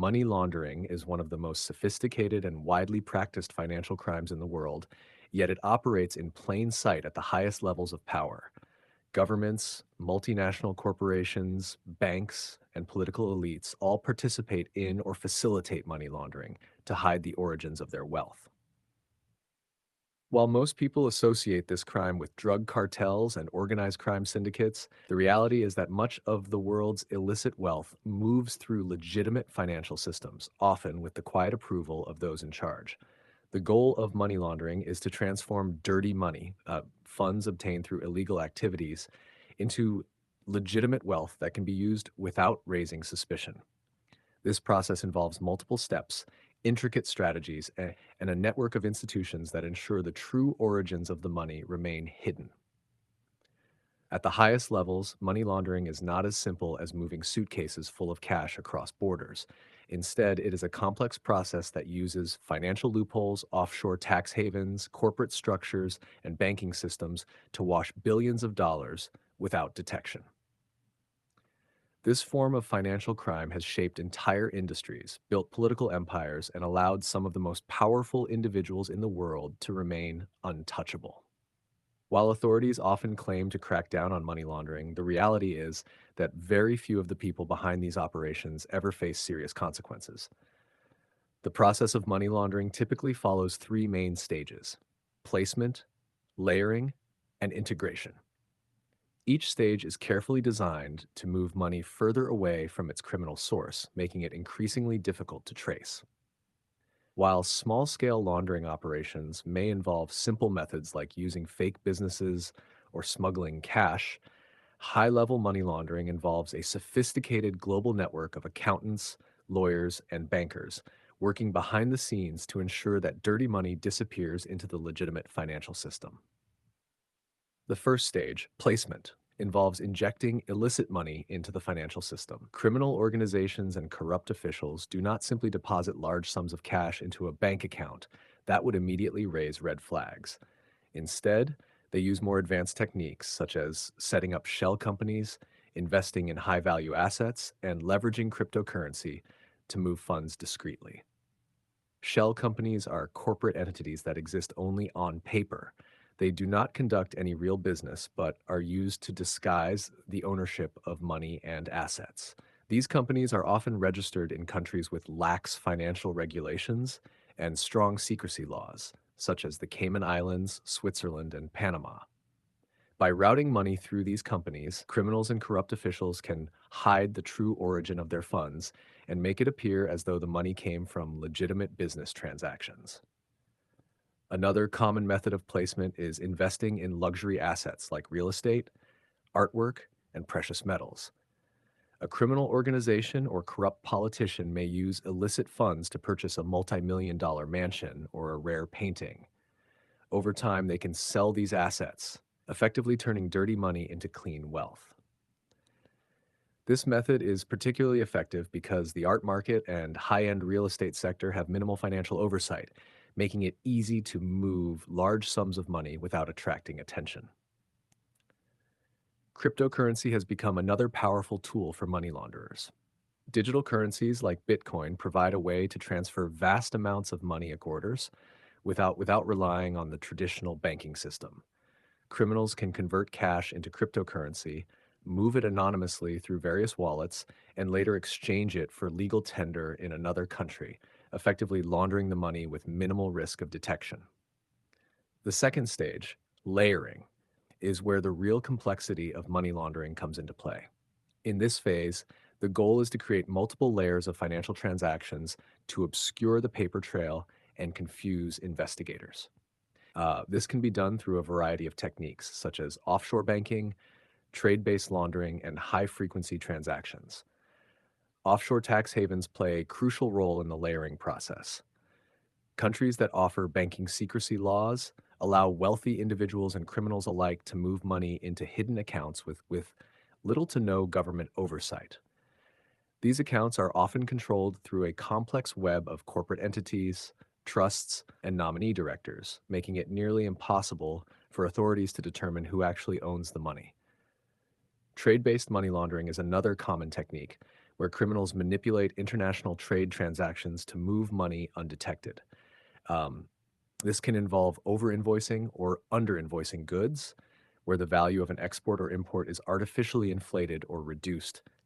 Money laundering is one of the most sophisticated and widely practiced financial crimes in the world, yet it operates in plain sight at the highest levels of power. Governments, multinational corporations, banks, and political elites all participate in or facilitate money laundering to hide the origins of their wealth. While most people associate this crime with drug cartels and organized crime syndicates, the reality is that much of the world's illicit wealth moves through legitimate financial systems, often with the quiet approval of those in charge. The goal of money laundering is to transform dirty money, funds obtained through illegal activities, into legitimate wealth that can be used without raising suspicion. This process involves multiple steps, intricate strategies, and a network of institutions that ensure the true origins of the money remain hidden. At the highest levels, money laundering is not as simple as moving suitcases full of cash across borders. Instead, it is a complex process that uses financial loopholes, offshore tax havens, corporate structures, and banking systems to wash billions of dollars without detection. This form of financial crime has shaped entire industries, built political empires, and allowed some of the most powerful individuals in the world to remain untouchable. While authorities often claim to crack down on money laundering, the reality is that very few of the people behind these operations ever face serious consequences. The process of money laundering typically follows three main stages: placement, layering, and integration. Each stage is carefully designed to move money further away from its criminal source, making it increasingly difficult to trace. While small scale laundering operations may involve simple methods like using fake businesses or smuggling cash, high level money laundering involves a sophisticated global network of accountants, lawyers, and bankers working behind the scenes to ensure that dirty money disappears into the legitimate financial system. The first stage, placement, involves injecting illicit money into the financial system. Criminal organizations and corrupt officials do not simply deposit large sums of cash into a bank account. That would immediately raise red flags. Instead, they use more advanced techniques such as setting up shell companies, investing in high value assets, and leveraging cryptocurrency to move funds discreetly. Shell companies are corporate entities that exist only on paper. They do not conduct any real business, but are used to disguise the ownership of money and assets. These companies are often registered in countries with lax financial regulations and strong secrecy laws, such as the Cayman Islands, Switzerland, and Panama. By routing money through these companies, criminals and corrupt officials can hide the true origin of their funds and make it appear as though the money came from legitimate business transactions. Another common method of placement is investing in luxury assets like real estate, artwork, and precious metals. A criminal organization or corrupt politician may use illicit funds to purchase a multi-million dollar mansion or a rare painting. Over time, they can sell these assets, effectively turning dirty money into clean wealth. This method is particularly effective because the art market and high-end real estate sector have minimal financial oversight, making it easy to move large sums of money without attracting attention. Cryptocurrency has become another powerful tool for money launderers. Digital currencies like Bitcoin provide a way to transfer vast amounts of money at orders without relying on the traditional banking system. Criminals can convert cash into cryptocurrency, move it anonymously through various wallets, and later exchange it for legal tender in another country, effectively laundering the money with minimal risk of detection. The second stage, layering, is where the real complexity of money laundering comes into play. In this phase, the goal is to create multiple layers of financial transactions to obscure the paper trail and confuse investigators. This can be done through a variety of techniques, such as offshore banking, trade based laundering, and high frequency transactions. Offshore tax havens play a crucial role in the layering process. Countries that offer banking secrecy laws allow wealthy individuals and criminals alike to move money into hidden accounts with little to no government oversight. These accounts are often controlled through a complex web of corporate entities, trusts, and nominee directors, making it nearly impossible for authorities to determine who actually owns the money. Trade based money laundering is another common technique, where criminals manipulate international trade transactions to move money undetected. Um, this can involve over-invoicing or under-invoicing goods, where the value of an export or import is artificially inflated or reduced